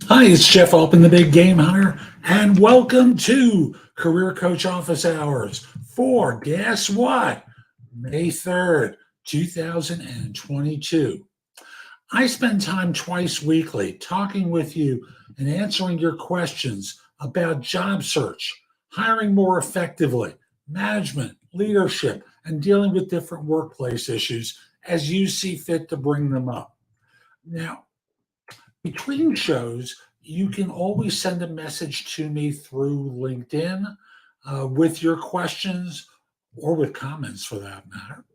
Hi, it's Jeff Open, the Big Game Hunter, and welcome to Career Coach Office Hours for, guess what, May 3rd, 2022. I spend time twice weekly talking with you and answering your questions about job search, hiring more effectively, management, leadership, and dealing with different workplace issues as you see fit to bring them up. Now, between shows, you can always send a message to me through LinkedIn with your questions or with comments for that matter.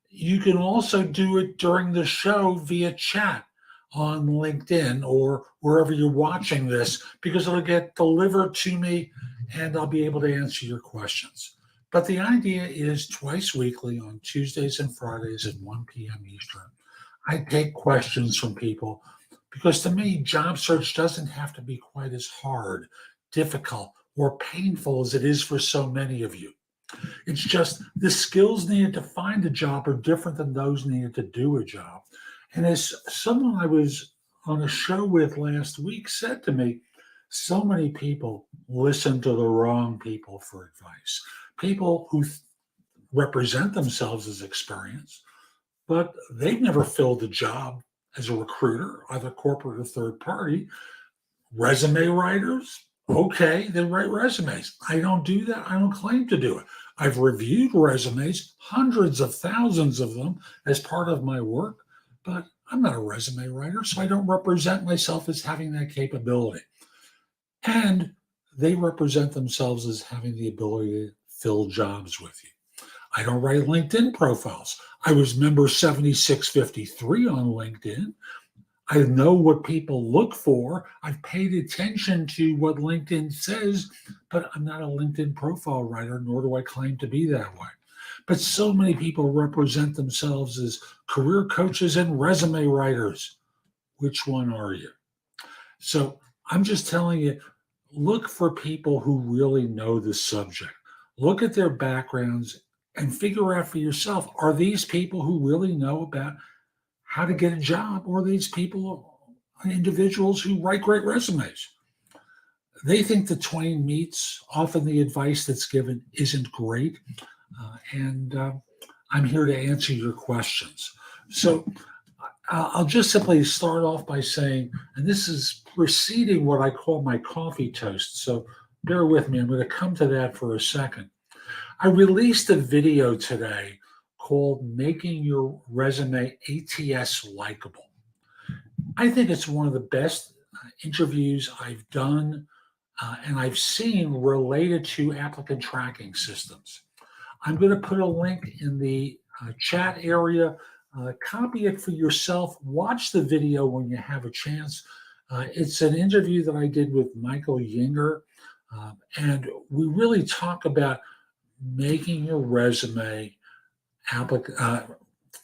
You can also do it during the show via chat on LinkedIn or wherever you're watching this because it'll get delivered to me and I'll be able to answer your questions. But the idea is twice weekly on Tuesdays and Fridays at 1 p.m. Eastern. I take questions from people because to me, job search doesn't have to be quite as hard, difficult, or painful as it is for so many of you. It's just the skills needed to find a job are different than those needed to do a job. And as someone I was on a show with last week said to me, so many people listen to the wrong people for advice. People who represent themselves as experienced, but they've never filled a job as a recruiter, either corporate or third party. Resume writers, okay, they write resumes. I don't do that. I don't claim to do it. I've reviewed resumes, hundreds of thousands of them as part of my work, but I'm not a resume writer, so I don't represent myself as having that capability. And they represent themselves as having the ability to fill jobs with you. I don't write LinkedIn profiles. I was member 7653 on LinkedIn. I know what people look for. I've paid attention to what LinkedIn says, but I'm not a LinkedIn profile writer, nor do I claim to be that way. But so many people represent themselves as career coaches and resume writers. Which one are you? So I'm just telling you, look for people who really know the subject. Look at their backgrounds and figure out for yourself, are these people who really know about how to get a job, or are these people, individuals who write great resumes? They think the twain meets. Often the advice that's given isn't great. And I'm here to answer your questions. So I'll just simply start off by saying, and this is preceding what I call my coffee toast. So bear with me. I'm going to come to that for a second. I released a video today called Making Your Resume ATS Likeable. I think it's one of the best interviews I've done and I've seen related to applicant tracking systems. I'm going to put a link in the chat area. Copy it for yourself. Watch the video when you have a chance. It's an interview that I did with Michael Yinger, and we really talk about making your resume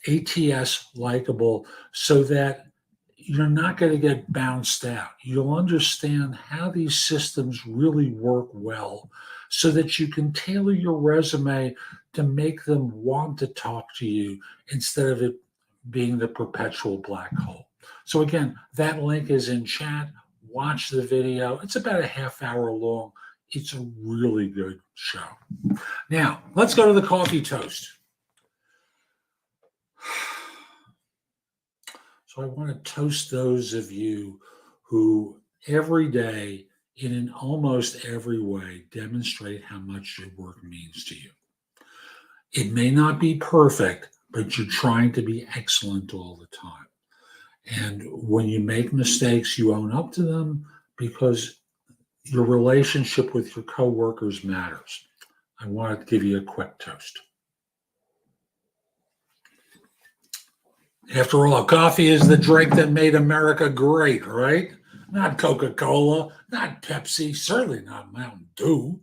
ATS likable so that you're not going to get bounced out. You'll understand how these systems really work well so that you can tailor your resume to make them want to talk to you instead of it being the perpetual black hole. So again, that link is in chat. Watch the video. It's about a half hour long. It's a really good show. Now, let's go to the coffee toast. So I want to toast those of you who every day, in almost every way, demonstrate how much your work means to you. It may not be perfect, but you're trying to be excellent all the time. And when you make mistakes, you own up to them because your relationship with your coworkers matters. I want to give you a quick toast. After all, coffee is the drink that made America great, right? Not Coca-Cola, not Pepsi, certainly not Mountain Dew.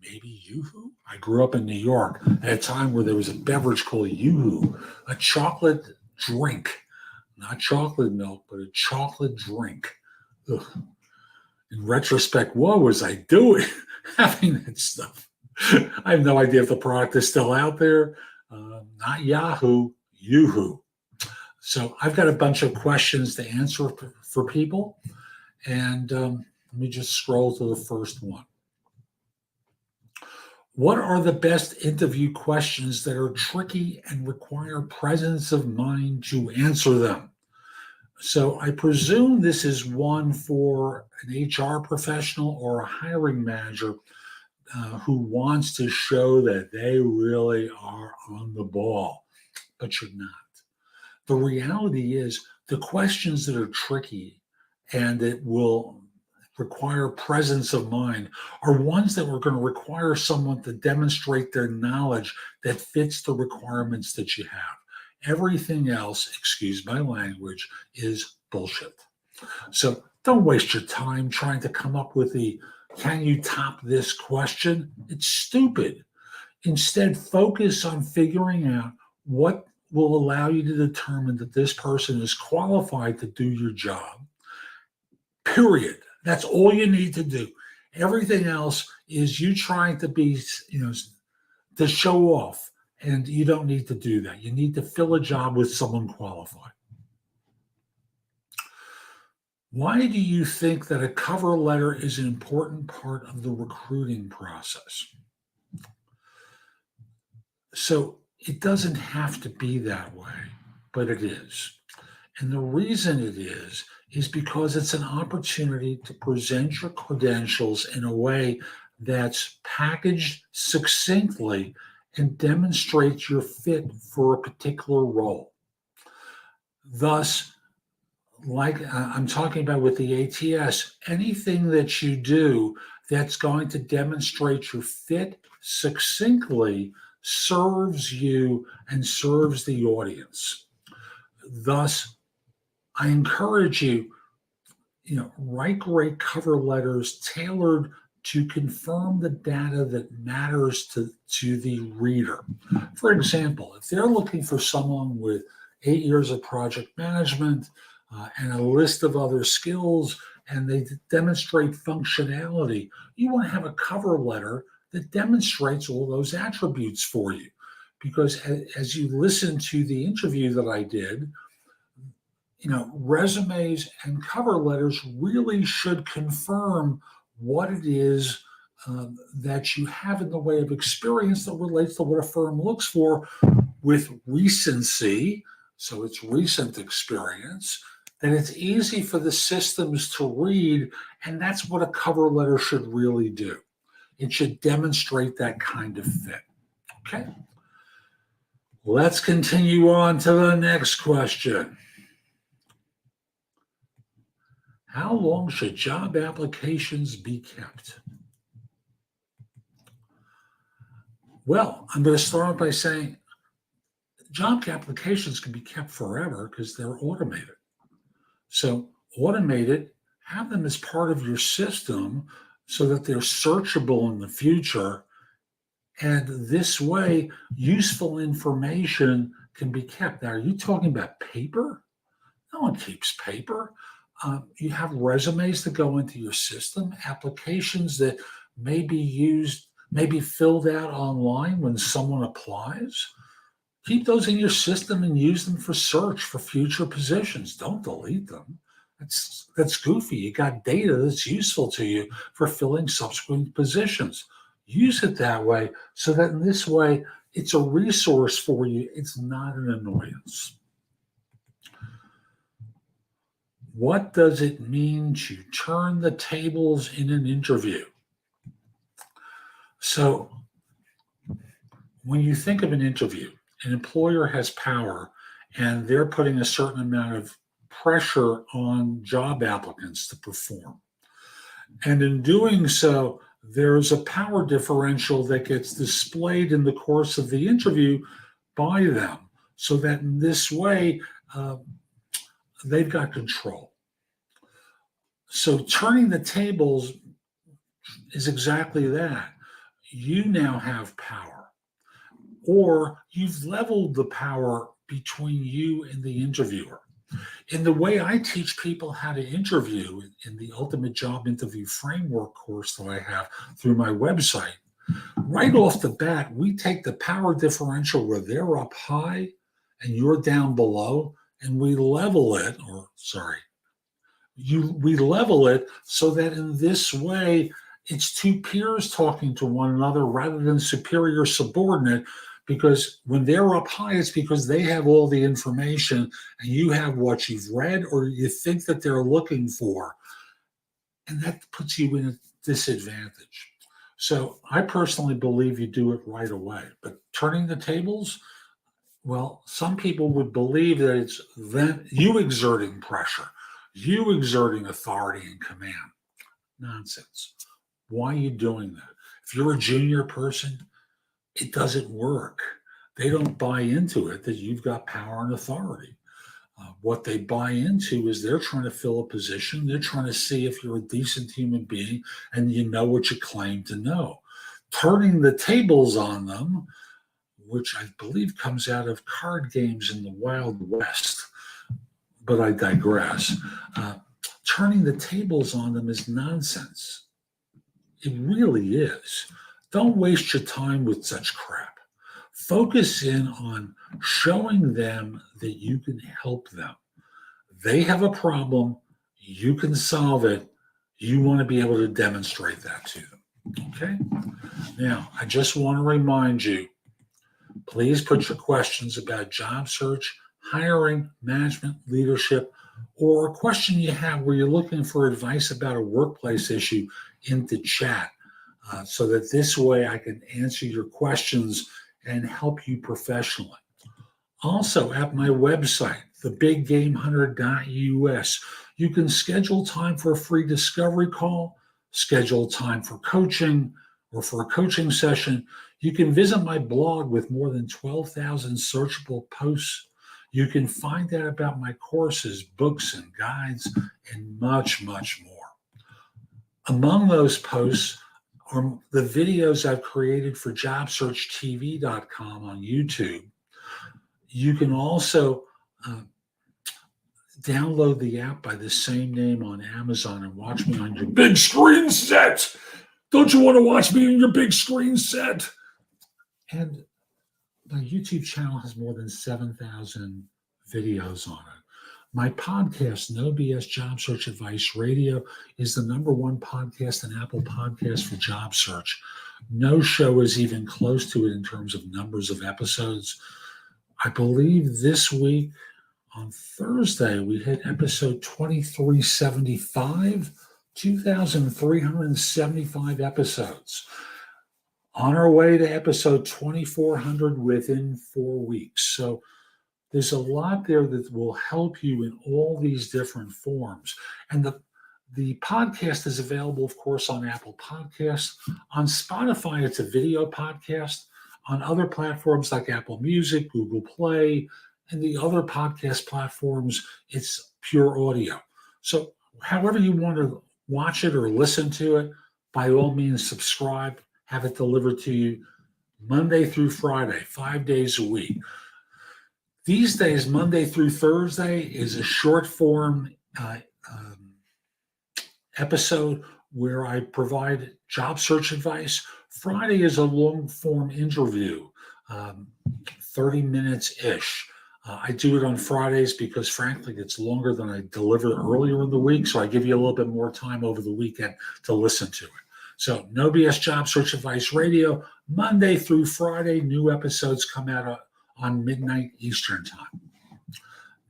Maybe Yoo-Hoo? I grew up in New York at a time where there was a beverage called Yoo-Hoo, a chocolate drink, not chocolate milk, but a chocolate drink. Ugh. In retrospect, what was I doing having that stuff? I have no idea if the product is still out there. Not Yahoo, Yoo-Hoo. So I've got a bunch of questions to answer for people. And let me just scroll to the first one. What are the best interview questions that are tricky and require presence of mind to answer them? So I presume this is one for an HR professional or a hiring manager who wants to show that they really are on the ball, but you're not. The reality is the questions that are tricky and that will require presence of mind are ones that are going to require someone to demonstrate their knowledge that fits the requirements that you have. Everything else, excuse my language, is bullshit. So don't waste your time trying to come up with the can you top this question? It's stupid. Instead, focus on figuring out what will allow you to determine that this person is qualified to do your job. Period. That's all you need to do. Everything else is you trying to be, to show off. And you don't need to do that. You need to fill a job with someone qualified. Why do you think that a cover letter is an important part of the recruiting process? So it doesn't have to be that way, but it is. And the reason it is because it's an opportunity to present your credentials in a way that's packaged succinctly and demonstrates your fit for a particular role. Thus, like I'm talking about with the ATS, anything that you do that's going to demonstrate your fit succinctly serves you and serves the audience. Thus, I encourage you, write great cover letters tailored to confirm the data that matters to the reader. For example, if they're looking for someone with 8 years of project management and a list of other skills, and they demonstrate functionality, you want to have a cover letter that demonstrates all those attributes for you. Because as you listen to the interview that I did, resumes and cover letters really should confirm what it is that you have in the way of experience that relates to what a firm looks for with recency. So it's recent experience, that it's easy for the systems to read, and that's what a cover letter should really do. It should demonstrate that kind of fit. Okay. Let's continue on to the next question. How long should job applications be kept? Well, I'm going to start by saying job applications can be kept forever because they're automated. So automate it, have them as part of your system so that they're searchable in the future. And this way, useful information can be kept. Now, are you talking about paper? No one keeps paper. You have resumes that go into your system, applications that may be used, may be filled out online when someone applies. Keep those in your system and use them for search for future positions. Don't delete them. That's goofy. You got data that's useful to you for filling subsequent positions. Use it that way so that in this way, it's a resource for you. It's not an annoyance. What does it mean to turn the tables in an interview? So when you think of an interview, an employer has power and they're putting a certain amount of pressure on job applicants to perform. And in doing so, there's a power differential that gets displayed in the course of the interview by them, so that in this way, they've got control. So turning the tables is exactly that. You now have power, or you've leveled the power between you and the interviewer. In the way I teach people how to interview in the Ultimate Job Interview Framework course that I have through my website, right off the bat, we take the power differential where they're up high and you're down below, and we level it, we level it so that in this way it's two peers talking to one another rather than superior subordinate, because when they're up high it's because they have all the information and you have what you've read or you think that they're looking for, and that puts you in a disadvantage. So I personally believe you do it right away, but turning the tables, well, some people would believe that it's them, you exerting pressure, you exerting authority and command. Nonsense. Why are you doing that? If you're a junior person, it doesn't work. They don't buy into it that you've got power and authority. What they buy into is they're trying to fill a position. They're trying to see if you're a decent human being and you know what you claim to know. Turning the tables on them, which I believe comes out of card games in the Wild West, but I digress. Turning the tables on them is nonsense. It really is. Don't waste your time with such crap. Focus in on showing them that you can help them. They have a problem, you can solve it. You want to be able to demonstrate that to them. Okay? Now, I just want to remind you, please put your questions about job search, hiring, management, leadership, or a question you have where you're looking for advice about a workplace issue into chat, so that this way I can answer your questions and help you professionally. Also, at my website, thebiggamehunter.us, you can schedule time for a free discovery call, schedule time for coaching, or for a coaching session. You can visit my blog with more than 12,000 searchable posts. You can find out about my courses, books, and guides, and much, much more. Among those posts are the videos I've created for JobSearchTV.com on YouTube. You can also download the app by the same name on Amazon and watch me on your big screen set. Don't you want to watch me on your big screen set? And my YouTube channel has more than 7,000 videos on it. My podcast, No BS Job Search Advice Radio, is the #1 podcast in Apple Podcasts for job search. No show is even close to it in terms of numbers of episodes. I believe this week on Thursday, we hit episode 2375, 2,375 episodes. On our way to episode 2,400 within 4 weeks. So there's a lot there that will help you in all these different forms. And the podcast is available, of course, on Apple Podcasts. On Spotify, it's a video podcast. On other platforms like Apple Music, Google Play, and the other podcast platforms, it's pure audio. So however you want to watch it or listen to it, by all means, subscribe, have it delivered to you Monday through Friday, 5 days a week. These days, Monday through Thursday is a short form episode where I provide job search advice. Friday is a long form interview, 30 minutes-ish. I do it on Fridays because, frankly, it's longer than I deliver earlier in the week, so I give you a little bit more time over the weekend to listen to it. So, No BS Job Search Advice Radio, Monday through Friday. New episodes come out on midnight Eastern time.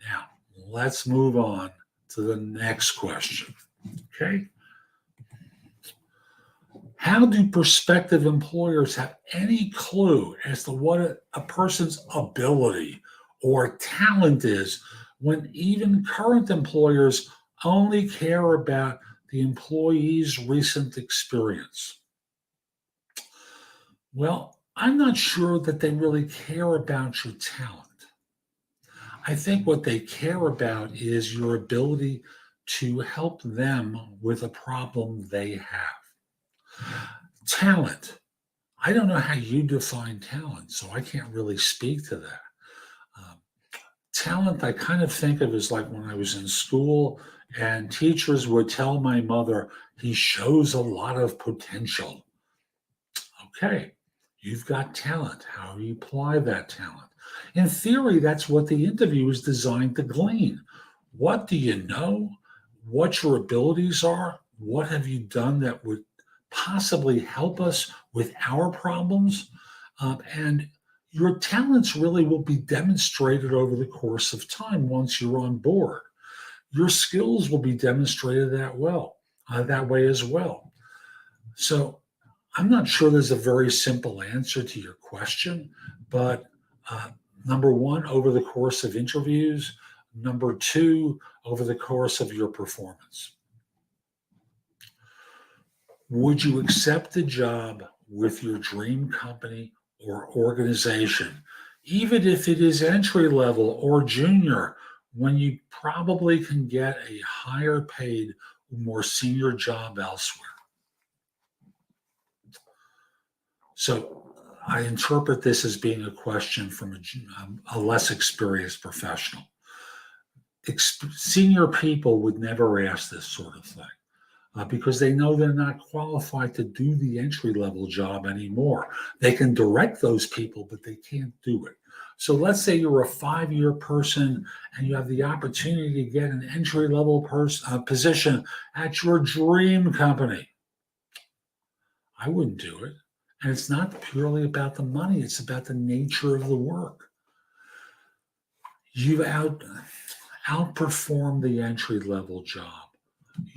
Now, let's move on to the next question. Okay? How do prospective employers have any clue as to what a person's ability or talent is when even current employers only care about the employee's recent experience? Well, I'm not sure that they really care about your talent. I think what they care about is your ability to help them with a problem they have. Talent. I don't know how you define talent, so I can't really speak to that. Talent, I kind of think of as like when I was in school and teachers would tell my mother, he shows a lot of potential. Okay, you've got talent. How do you apply that talent? In theory, that's what the interview is designed to glean. What do you know? what your abilities are, what have you done that would possibly help us with our problems, and your talents really will be demonstrated over the course of time once you're on board. Your skills will be demonstrated that way as well. So I'm not sure there's a very simple answer to your question, but uh, number one, over the course of interviews. Number two, over the course of your performance. Would you accept the job with your dream company or organization, even if it is entry level or junior, when you probably can get a higher paid, more senior job elsewhere? So I interpret this as being a question from a less experienced professional. Senior people would never ask this sort of thing. Because they know they're not qualified to do the entry level job anymore. They can direct those people, but they can't do it. So let's say you're a 5-year person and you have the opportunity to get an entry level position at your dream company. I wouldn't do it. And it's not purely about the money, it's about the nature of the work. You've outperformed the entry level job.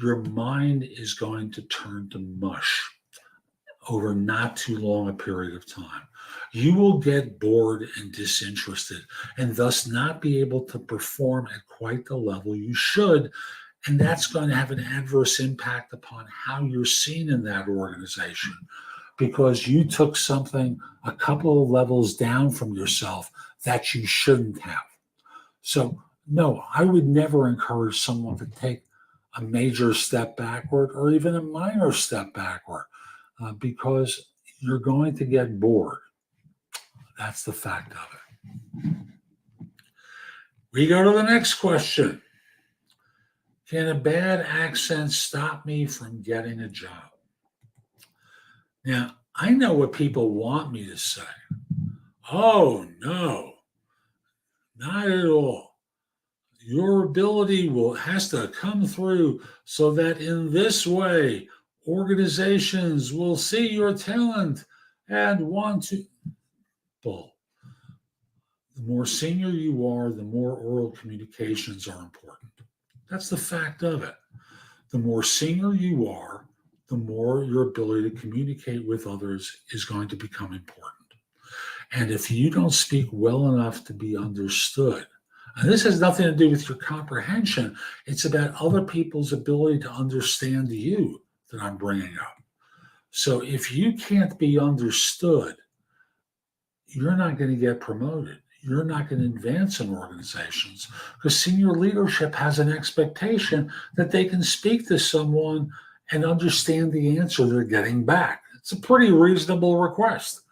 Your mind is going to turn to mush over not too long a period of time. You will get bored and disinterested and thus not be able to perform at quite the level you should. And that's going to have an adverse impact upon how you're seen in that organization because you took something a couple of levels down from yourself that you shouldn't have. So, no, I would never encourage someone to take a major step backward or even a minor step backward because you're going to get bored. That's the fact of it. We go to the next question. Can a bad accent stop me from getting a job? Now, I know what people want me to say. Oh, no, not at all. Your ability has to come through so that in this way, organizations will see your talent and want to. Bull. The more senior you are, the more oral communications are important. That's the fact of it. The more senior you are, the more your ability to communicate with others is going to become important. And if you don't speak well enough to be understood, and this has nothing to do with your comprehension, it's about other people's ability to understand you that I'm bringing up. So if you can't be understood, you're not going to get promoted. You're not going to advance in organizations because senior leadership has an expectation that they can speak to someone and understand the answer they're getting back. It's a pretty reasonable request.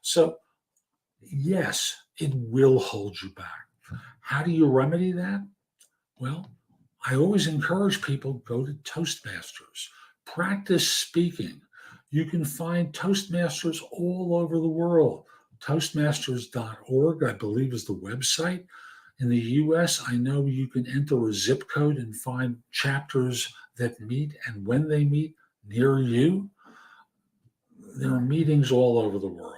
So, yes, it will hold you back. How do you remedy that? Well, I always encourage people go to Toastmasters, practice speaking. You can find Toastmasters all over the world. Toastmasters.org, I believe, is the website. In the US, I know you can enter a zip code and find chapters that meet and when they meet near you. There are meetings all over the world.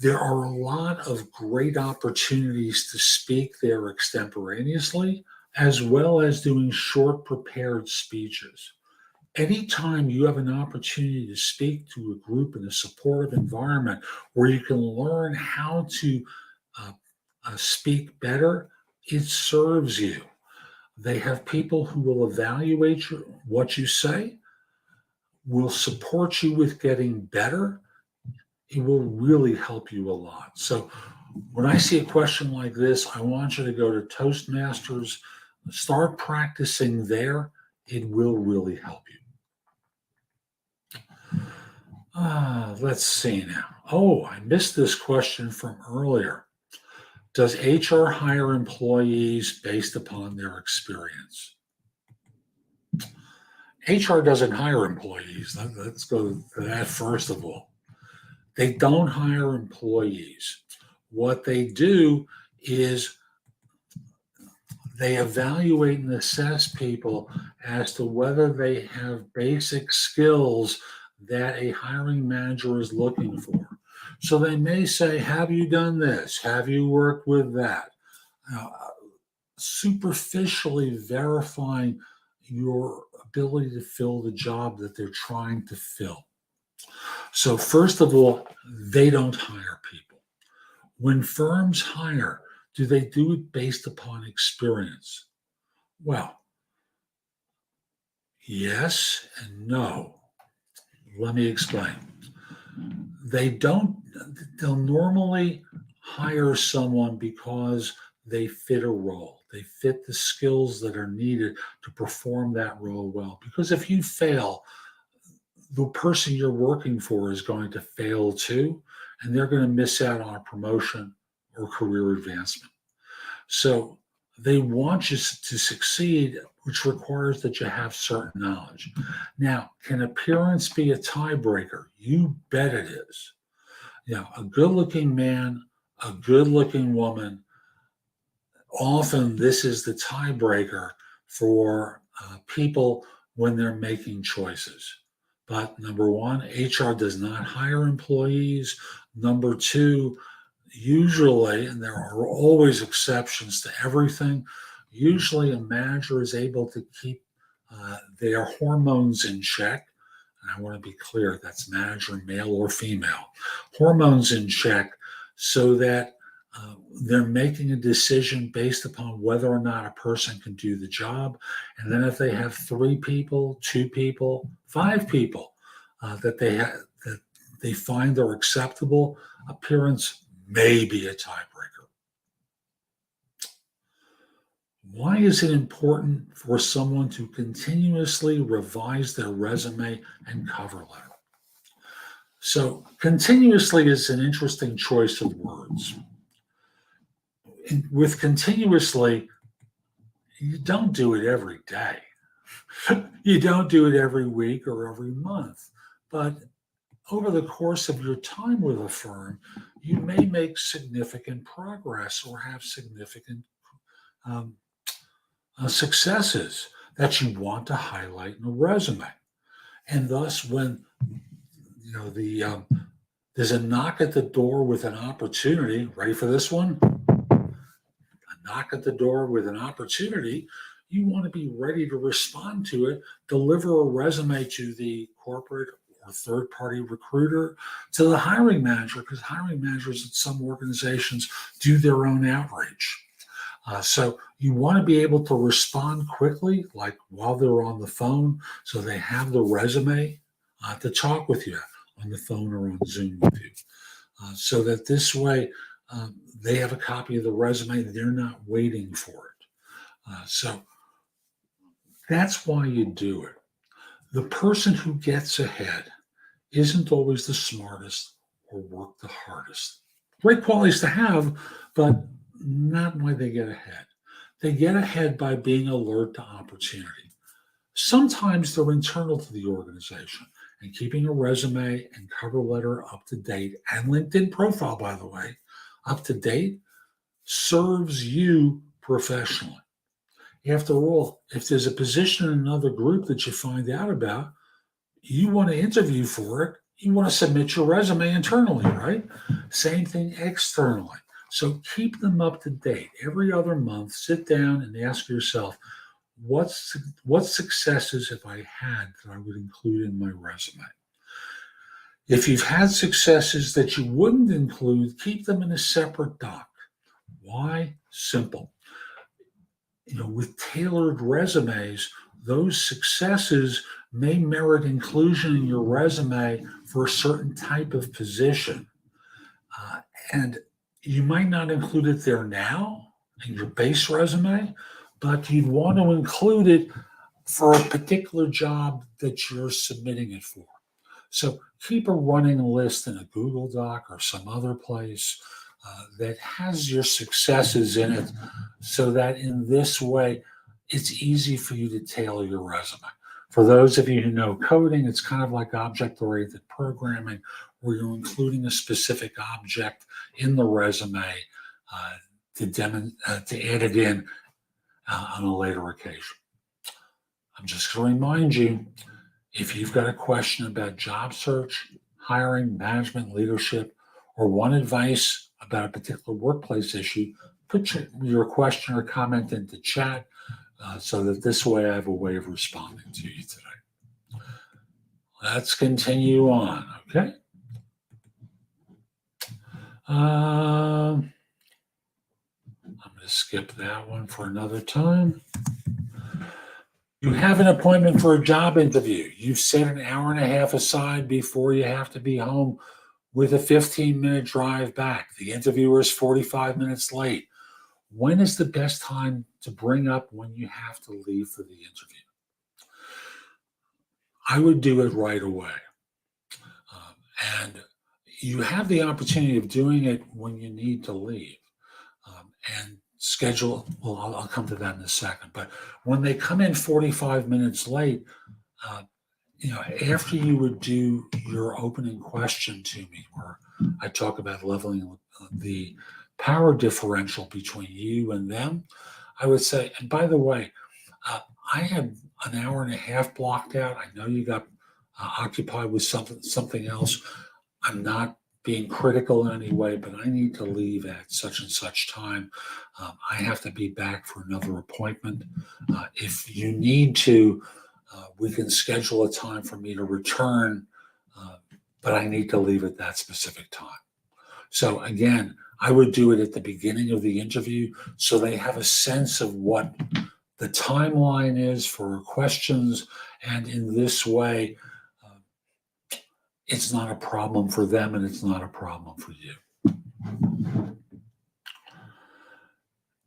There are a lot of great opportunities to speak there extemporaneously, as well as doing short prepared speeches. Anytime you have an opportunity to speak to a group in a supportive environment where you can learn how to speak better, it serves you. They have people who will evaluate what you say, will support you with getting better. It will really help you a lot. So when I see a question like this, I want you to go to Toastmasters, start practicing there. It will really help you. Let's see now. Oh, I missed this question from earlier. Does HR hire employees based upon their experience? HR doesn't hire employees. Let's go to that first of all. They don't hire employees. What they do is They evaluate and assess people as to whether they have basic skills that a hiring manager is looking for. So they may say, have you done this? Have you worked with that? Uh, Superficially verifying your ability to fill the job that they're trying to fill. So, first of all, they don't hire people. When firms hire, do they do it based upon experience? Well, yes and no. Let me explain. They don't, they'll normally hire someone because they fit a role. They fit the skills that are needed to perform that role well. Because if you fail, the person you're working for is going to fail too, and they're going to miss out on a promotion or career advancement. So they want you to succeed, which requires that you have certain knowledge. Now, can appearance be a tiebreaker? You bet it is. A good looking man, a good looking woman, often this is the tiebreaker for people when they're making choices. But number one, HR does not hire employees. Number two, usually, and there are always exceptions to everything, usually a manager is able to keep their hormones in check. And I want to be clear, that's manager, male or female, hormones in check so that they're making a decision based upon whether or not a person can do the job. And then if they have 3 people, 2 people, 5 people that they find are acceptable, appearance may be a tiebreaker. Why is it important for someone to continuously revise their resume and cover letter? So, continuously is an interesting choice of words. With continuously, you don't do it every day. You don't do it every week or every month. But over the course of your time with a firm, you may make significant progress or have significant successes that you want to highlight in a resume. And thus, when there's a knock at the door with an opportunity, ready for this one? A knock at the door with an opportunity, you want to be ready to respond to it, deliver a resume to the corporate or third-party recruiter, to the hiring manager, because hiring managers at some organizations do their own outreach. So you want to be able to respond quickly, like while they're on the phone, so they have the resume to talk with you on the phone or on Zoom with you. So that this way they have a copy of the resume, they're not waiting for it. So that's why you do it. The person who gets ahead isn't always the smartest or work the hardest. Great qualities to have, but not why they get ahead. They get ahead by being alert to opportunity. Sometimes they're internal to the organization, and keeping a resume and cover letter up to date, and LinkedIn profile, by the way, up to date, serves you professionally. After all, if there's a position in another group that you find out about, you want to interview for it, you want to submit your resume internally, right? Same thing externally. So keep them up to date. Every other month, sit down and ask yourself, what successes have I had that I would include in my resume? If you've had successes that you wouldn't include, keep them in a separate doc. Why? Simple. With tailored resumes, those successes may merit inclusion in your resume for a certain type of position. And you might not include it there now in your base resume, but you'd want to include it for a particular job that you're submitting it for. So keep a running list in a Google Doc or some other place that has your successes in it, so that in this way, it's easy for you to tailor your resume. For those of you who know coding, it's kind of like object-oriented programming, where you're including a specific object in the resume to add it in on a later occasion. I'm just going to remind you, if you've got a question about job search, hiring, management, leadership, or want advice about a particular workplace issue, put your question or comment into chat so that this way I have a way of responding to you today. Let's continue on, okay? I'm going to skip that one for another time. You have an appointment for a job interview. You've set an hour and a half aside before you have to be home with a 15-minute drive back. The interviewer is 45 minutes late. When is the best time to bring up when you have to leave for the interview? I would do it right away. And you have the opportunity of doing it when you need to leave. And schedule, well, I'll come to that in a second. But when they come in 45 minutes late, after you would do your opening question to me, where I talk about leveling the power differential between you and them, I would say, and by the way, I had an hour and a half blocked out. I know you got occupied with something else. I'm not being critical in any way, but I need to leave at such and such time. I have to be back for another appointment. If you need to, we can schedule a time for me to return, but I need to leave at that specific time. So again, I would do it at the beginning of the interview so they have a sense of what the timeline is for questions, and in this way, it's not a problem for them and it's not a problem for you.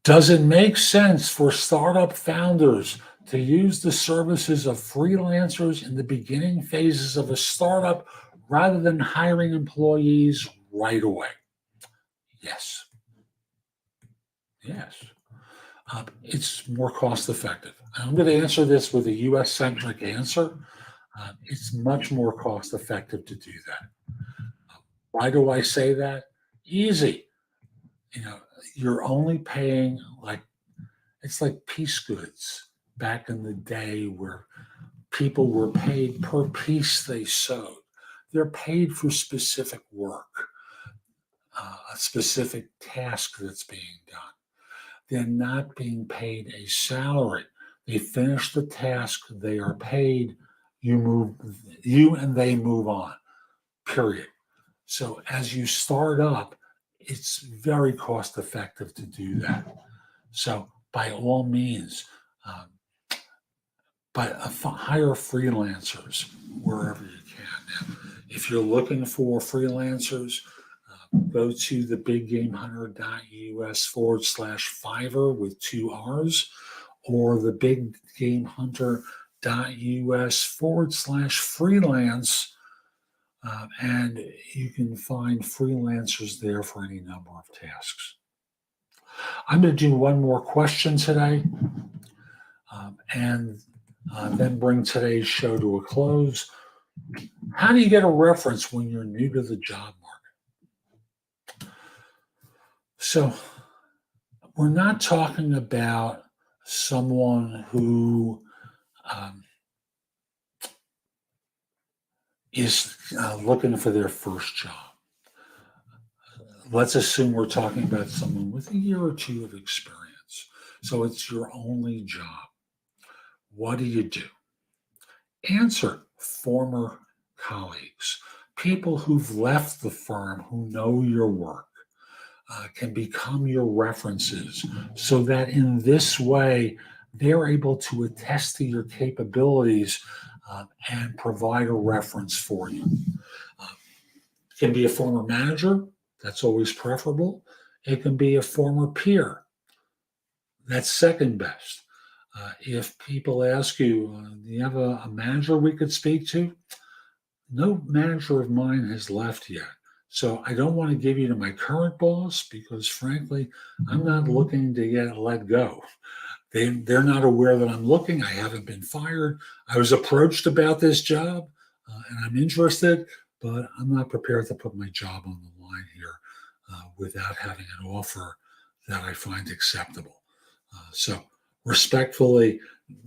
Does it make sense for startup founders to use the services of freelancers in the beginning phases of a startup rather than hiring employees right away? Yes. Yes. It's more cost effective. I'm going to answer this with a US centric answer. It's much more cost effective to do that. Why do I say that? Easy. You're only paying it's like piece goods back in the day where people were paid per piece they sewed. They're paid for specific work, a specific task that's being done. They're not being paid a salary. They finish the task, they are paid, you and they move on, period. So as you start up, it's very cost effective to do that. So by all means, hire freelancers wherever you can. Now, if you're looking for freelancers, go to the biggamehunter.us/Fiverr with 2 R's, or the biggamehunter.us/freelance. And you can find freelancers there for any number of tasks. I'm going to do one more question today, and then bring today's show to a close. How do you get a reference when you're new to the job market? So we're not talking about someone who is looking for their first job. Let's assume we're talking about someone with a year or two of experience. So it's your only job. What do you do? Answer former colleagues, people who've left the firm who know your work, can become your references, so that in this way, they're able to attest to your capabilities and provide a reference for you. It can be a former manager. That's always preferable. It can be a former peer. That's second best. If people ask you, do you have a manager we could speak to? No manager of mine has left yet. So I don't want to give you to my current boss because, frankly, I'm not looking to get let go. They're not aware that I'm looking. I haven't been fired. I was approached about this job, and I'm interested, but I'm not prepared to put my job on the line here without having an offer that I find acceptable. So Respectfully,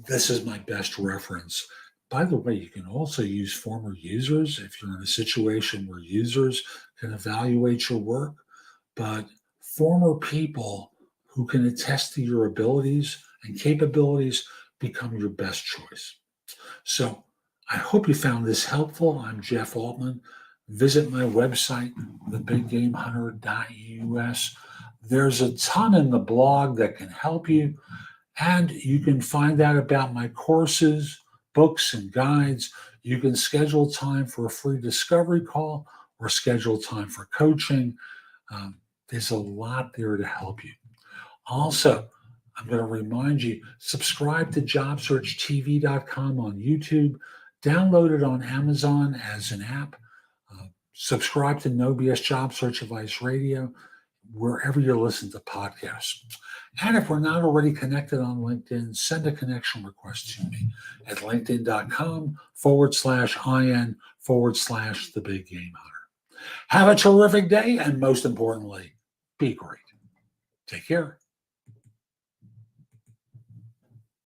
this is my best reference. By the way, you can also use former users if you're in a situation where users can evaluate your work, but former people who can attest to your abilities and capabilities become your best choice. So I hope you found this helpful. I'm Jeff Altman. Visit my website, thebiggamehunter.us. There's a ton in the blog that can help you, and you can find out about my courses, books, and guides. You can schedule time for a free discovery call or schedule time for coaching. There's a lot there to help you. Also, I'm going to remind you, subscribe to JobSearchTV.com on YouTube, download it on Amazon as an app, subscribe to No BS Job Search Advice Radio, wherever you listen to podcasts. And if we're not already connected on LinkedIn, send a connection request to me at linkedin.com/IN/The Big Game Hunter. Have a terrific day, and most importantly, be great. Take care.